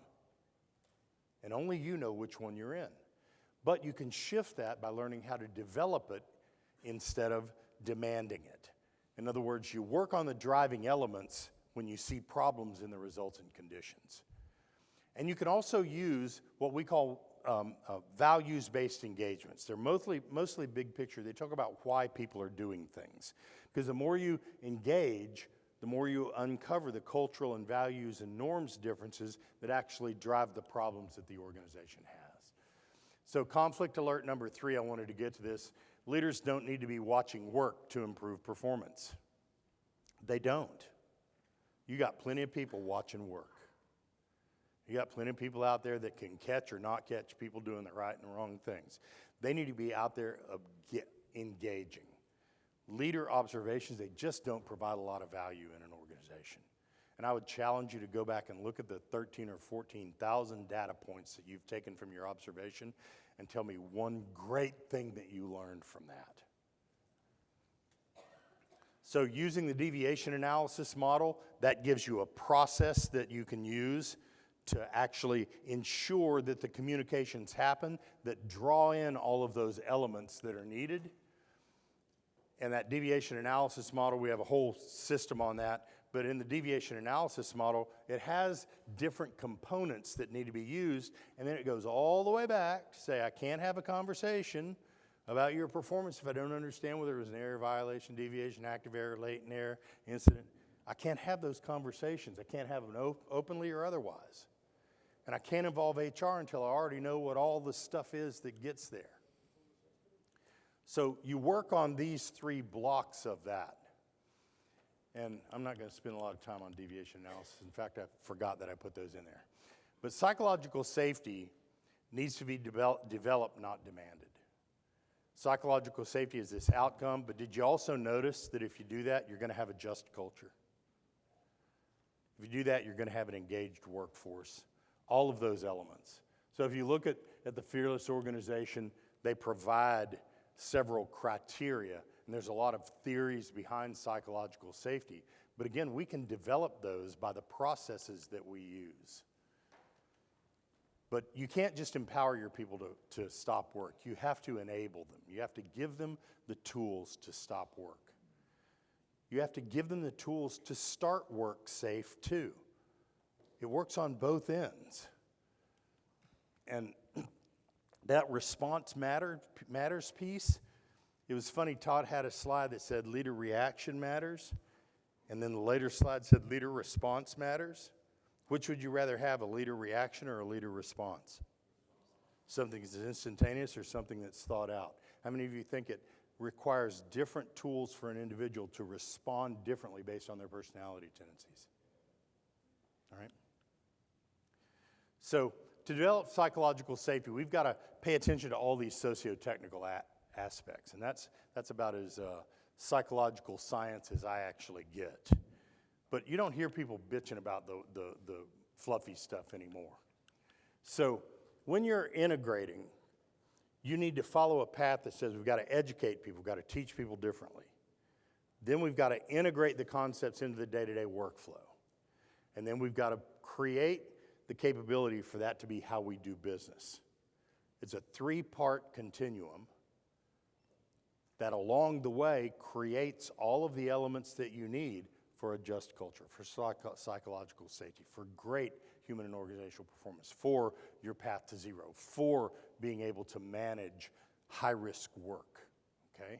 And only you know which one you're in. But you can shift that by learning how to develop it instead of demanding it. In other words, you work on the driving elements when you see problems in the results and conditions. And you can also use what we call values-based engagements. They're mostly big picture. They talk about why people are doing things. Because the more you engage, the more you uncover the cultural and values and norms differences that actually drive the problems that the organization has. So conflict alert number 3, I wanted to get to this. Leaders don't need to be watching work to improve performance. They don't. You got plenty of people watching work. You got plenty of people out there that can catch or not catch people doing the right and the wrong things. They need to be out there engaging. Leader observations, they just don't provide a lot of value in an organization. And I would challenge you to go back and look at the 13 or 14,000 data points that you've taken from your observation and tell me one great thing that you learned from that. So using the deviation analysis model, that gives you a process that you can use to actually ensure that the communications happen, that draw in all of those elements that are needed. And that deviation analysis model, we have a whole system on that, but in the deviation analysis model, it has different components that need to be used, and then it goes all the way back to say, I can't have a conversation about your performance if I don't understand whether it was an error, violation, deviation, active error, latent error, incident. I can't have those conversations. I can't have them openly or otherwise. And I can't involve HR until I already know what all the stuff is that gets there. So you work on these 3 blocks of that. And I'm not going to spend a lot of time on deviation analysis. In fact, I forgot that I put those in there. But psychological safety needs to be developed, not demanded. Psychological safety is this outcome, but did you also notice that if you do that, you're going to have a just culture? If you do that, you're going to have an engaged workforce. All of those elements. So if you look at the Fearless organization, they provide several criteria, and there's a lot of theories behind psychological safety. But again, we can develop those by the processes that we use. But you can't just empower your people to stop work. You have to enable them. You have to give them the tools to stop work. You have to give them the tools to start work safe too. It works on both ends. And that response matters piece, it was funny, Todd had a slide that said leader reaction matters, and then the later slide said leader response matters. Which would you rather have, a leader reaction or a leader response? Something that's instantaneous or something that's thought out? How many of you think it requires different tools for an individual to respond differently based on their personality tendencies? All right? So to develop psychological safety, we've got to pay attention to all these socio-technical aspects, and that's about as psychological science as I actually get. But you don't hear people bitching about the fluffy stuff anymore. So when you're integrating, you need to follow a path that says we've got to educate people, we've got to teach people differently. Then we've got to integrate the concepts into the day-to-day workflow. And then we've got to create the capability for that to be how we do business. It's a 3-part continuum that along the way creates all of the elements that you need for a just culture, for psychological safety, for great human and organizational performance, for your path to zero, for being able to manage high-risk work, okay?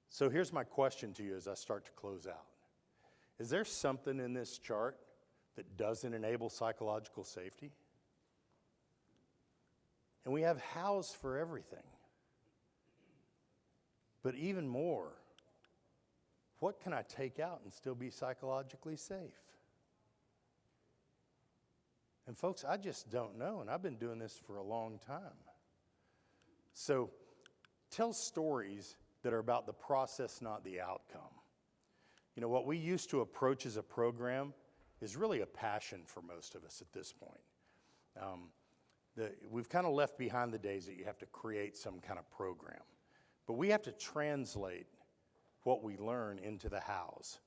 So here's my question to you as I start to close out. Is there something in this chart that doesn't enable psychological safety? And we have hows for everything. But even more, what can I take out and still be psychologically safe? And folks, I just don't know, and I've been doing this for a long time. So tell stories that are about the process, not the outcome. You know, what we used to approach as a program is really a passion for most of us at this point. We've kind of left behind the days that you have to create some kind of program. But we have to translate what we learn into the hows.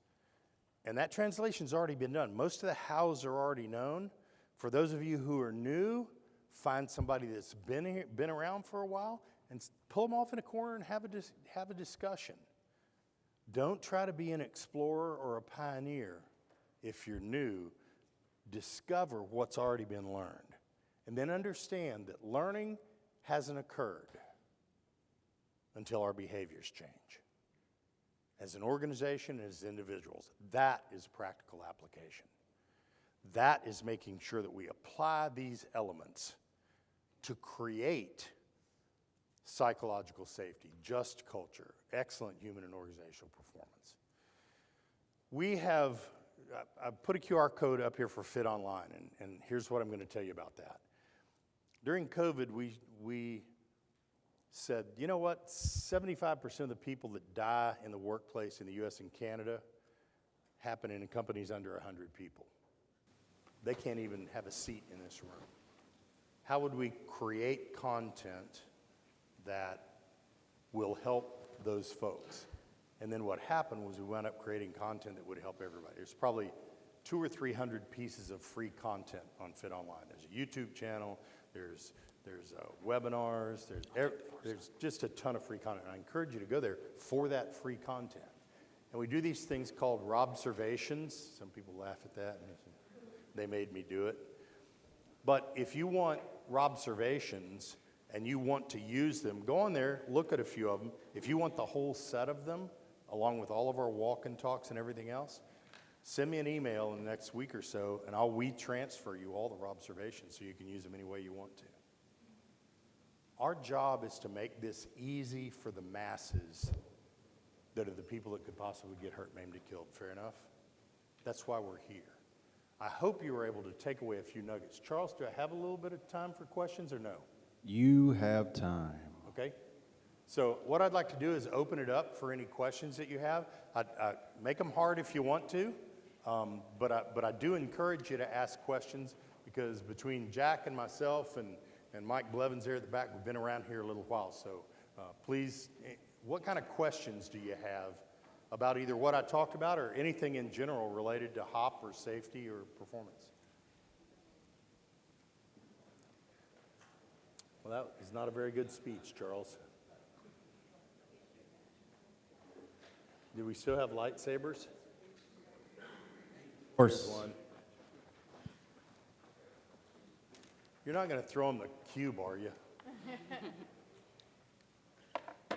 And that translation's already been done. Most of the hows are already known. For those of you who are new, find somebody that's been around for a while and pull them off in a corner and have a discussion. Don't try to be an explorer or a pioneer. If you're new, discover what's already been learned. And then understand that learning hasn't occurred until our behaviors change. As an organization, as individuals, that is practical application. That is making sure that we apply these elements to create psychological safety, just culture, excellent human and organizational performance. I've put a QR code up here for Fit Online, and here's what I'm going to tell you about that. During COVID, we said, you know what, 75% of the people that die in the workplace in the US and Canada happen in companies under 100 people. They can't even have a seat in this room. How would we create content that will help those folks? And then what happened was we wound up creating content that would help everybody. There's probably 200 or 300 pieces of free content on Fit Online. There's a YouTube channel, there's webinars, there's just a ton of free content. I encourage you to go there for that free content. And we do these things called Robservations. Some people laugh at that. They made me do it. But if you want Robservations and you want to use them, go on there, look at a few of them. If you want the whole set of them, along with all of our walk and talks and everything else, send me an email in the next week or so, and I'll transfer you all the Robservations so you can use them any way you want to. Our job is to make this easy for the masses that are the people that could possibly get hurt, maimed, and killed. Fair enough? That's why we're here. I hope you were able to take away a few nuggets. Charles, do I have a little bit of time for questions or no? You have time. Okay. So what I'd like to do is open it up for any questions that you have. Make them hard if you want to, but I do encourage you to ask questions because between Jack and myself and Mike Blevins there at the back, we've been around here a little while. So please, what kind of questions do you have about either what I talked about or anything in general related to HOP or safety or performance? Well, that was not a very good speech, Charles. Do we still have lightsabers? Of course. There's one. You're not going to throw him the cube, are you?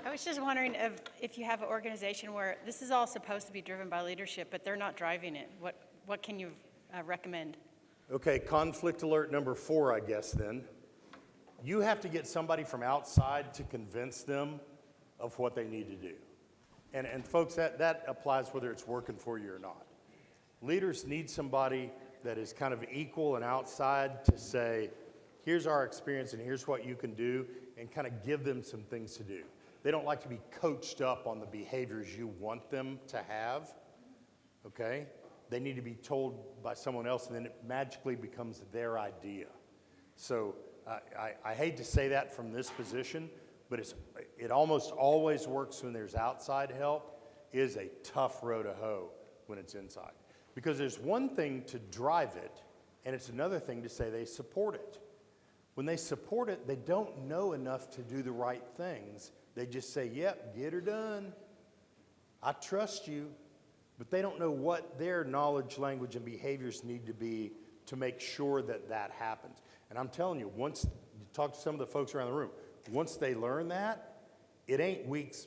I was just wondering if you have an organization where this is all supposed to be driven by leadership, but they're not driving it. What can you recommend? Okay, conflict alert number 4, I guess then. You have to get somebody from outside to convince them of what they need to do. And folks, that applies whether it's working for you or not. Leaders need somebody that is kind of equal and outside to say, here's our experience and here's what you can do, and kind of give them some things to do. They don't like to be coached up on the behaviors you want them to have, okay? They need to be told by someone else, and then it magically becomes their idea. So I hate to say that from this position, but it almost always works when there's outside help. It is a tough row to hoe when it's inside. Because there's one thing to drive it, and it's another thing to say they support it. When they support it, they don't know enough to do the right things. They just say, yep, get her done. I trust you. But they don't know what their knowledge, language, and behaviors need to be to make sure that that happens. And I'm telling you, once you talk to some of the folks around the room, once they learn that, it ain't weeks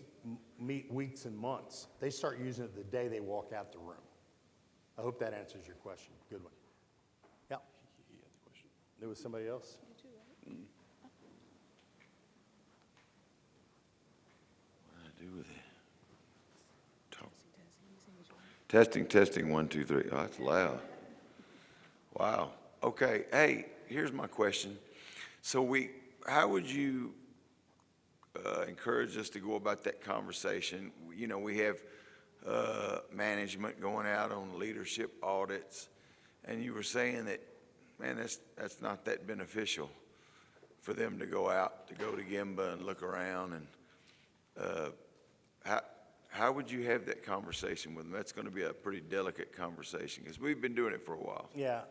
and months. They start using it the day they walk out the room. I hope that answers your question. Good one. Yeah. He had the question. There was somebody else? What did I do with it? Talk. Testing, 1, 2, 3. Oh, that's loud. Wow. Okay. Hey, here's my question. So how would you encourage us to go about that conversation? You know, we have management going out on leadership audits, and you were saying that, man, that's not that beneficial for them to go out, to go to Gemba and look around. And how would you have that conversation with them? That's going to be a pretty delicate conversation because we've been doing it for a while. Yeah,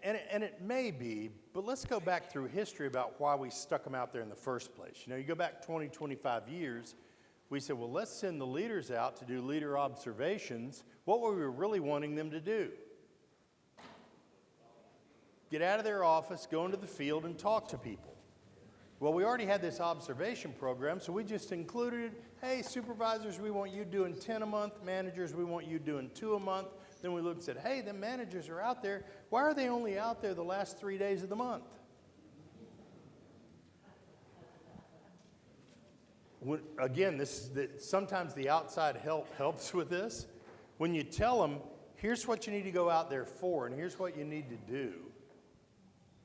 and it may be, but let's go back through history about why we stuck them out there in the first place. You know, you go back 20, 25 years, we said, well, let's send the leaders out to do leader observations. What were we really wanting them to do? Get out of their office, go into the field, and talk to people. Well, we already had this observation program, so we just included, hey, supervisors, we want you doing 10 a month. Managers, we want you doing 2 a month. Then we looked and said, hey, the managers are out there. Why are they only out there the last 3 days of the month? Again, sometimes the outside help helps with this. When you tell them, here's what you need to go out there for, and here's what you need to do,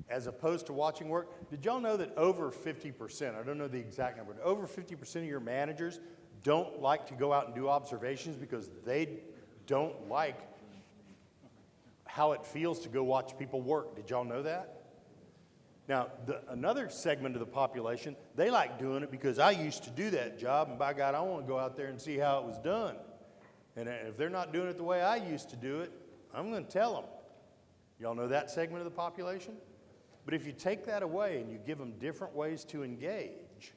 as opposed to watching work. Did y'all know that over 50%, I don't know the exact number, but over 50% of your managers don't like to go out and do observations because they don't like how it feels to go watch people work. Did y'all know that? Now, another segment of the population, they like doing it because I used to do that job, and by God, I want to go out there and see how it was done. And if they're not doing it the way I used to do it, I'm going to tell them. Y'all know that segment of the population? But if you take that away and you give them different ways to engage,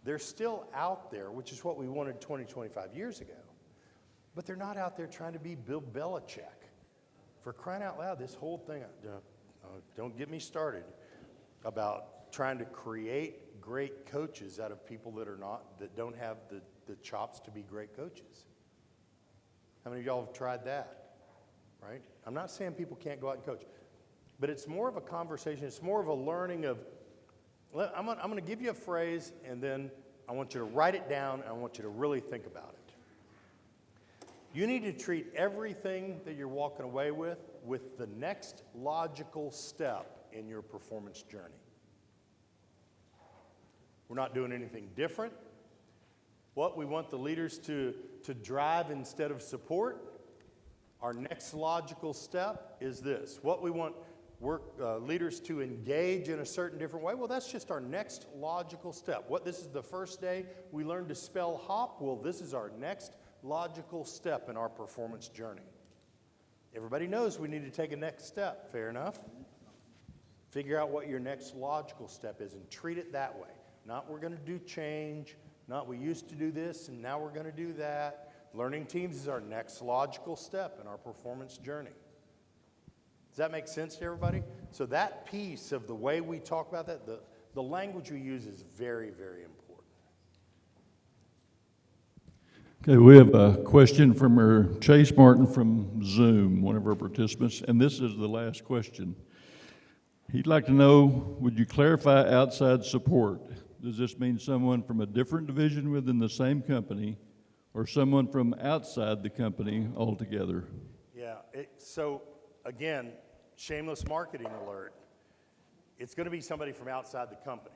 they're still out there, which is what we wanted 20, 25 years ago. But they're not out there trying to be Bill Belichick. For crying out loud, this whole thing, don't get me started about trying to create great coaches out of people that don't have the chops to be great coaches. How many of y'all have tried that, right? I'm not saying people can't go out and coach, but it's more of a conversation. It's more of a learning of, I'm going to give you a phrase, and then I want you to write it down, and I want you to really think about it. You need to treat everything that you're walking away with with the next logical step in your performance journey. We're not doing anything different. What we want the leaders to drive instead of support. Our next logical step is this. What we want leaders to engage in a certain different way, well, that's just our next logical step. This is the first day we learned to spell hop. Well, this is our next logical step in our performance journey. Everybody knows we need to take a next step, fair enough? Figure out what your next logical step is and treat it that way. Not we're going to do change, not we used to do this and now we're going to do that. Learning teams is our next logical step in our performance journey. Does that make sense to everybody? So that piece of the way we talk about that, the language we use is very, very important. Okay, we have a question from Chase Martin from Zoom, one of our participants, and this is the last question. He'd like to know, would you clarify outside support? Does this mean someone from a different division within the same company or someone from outside the company altogether? Yeah, so again, shameless marketing alert. It's going to be somebody from outside the company.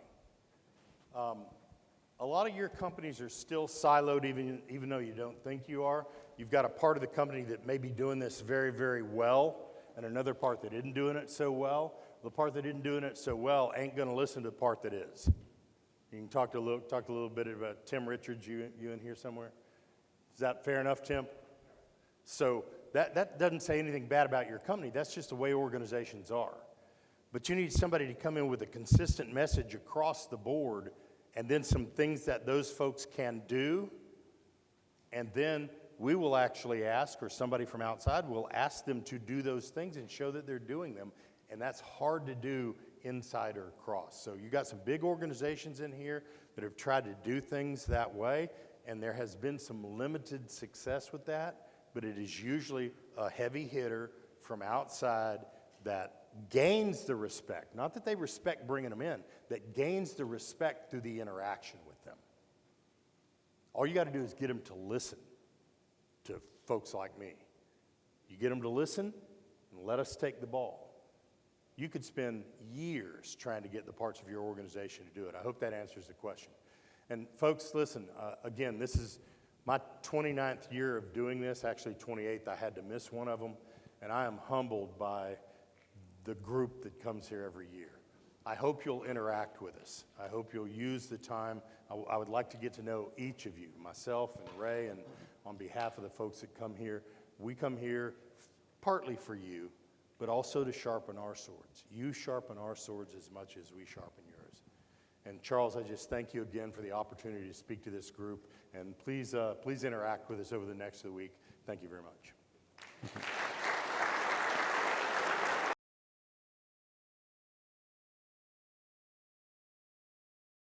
A lot of your companies are still siloed even though you don't think you are. You've got a part of the company that may be doing this very, very well and another part that isn't doing it so well. The part that isn't doing it so well ain't going to listen to the part that is. You can talk a little bit about Tim Richards, you in here somewhere? Is that fair enough, Tim? So that doesn't say anything bad about your company. That's just the way organizations are. But you need somebody to come in with a consistent message across the board and then some things that those folks can do. And then we will actually ask, or somebody from outside will ask them to do those things and show that they're doing them. And that's hard to do inside or across. So you got some big organizations in here that have tried to do things that way. And there has been some limited success with that, but it is usually a heavy hitter from outside that gains the respect. Not that they respect bringing them in, that gains the respect through the interaction with them. All you got to do is get them to listen to folks like me. You get them to listen and let us take the ball. You could spend years trying to get the parts of your organization to do it. I hope that answers the question. And folks, listen, again, this is my 29th year of doing this, actually 28th. I had to miss one of them, and I am humbled by the group that comes here every year. I hope you'll interact with us. I hope you'll use the time. I would like to get to know each of you, myself and Ray, and on behalf of the folks that come here. We come here partly for you, but also to sharpen our swords. You sharpen our swords as much as we sharpen yours. And Charles, I just thank you again for the opportunity to speak to this group. And please interact with us over the next week. Thank you very much.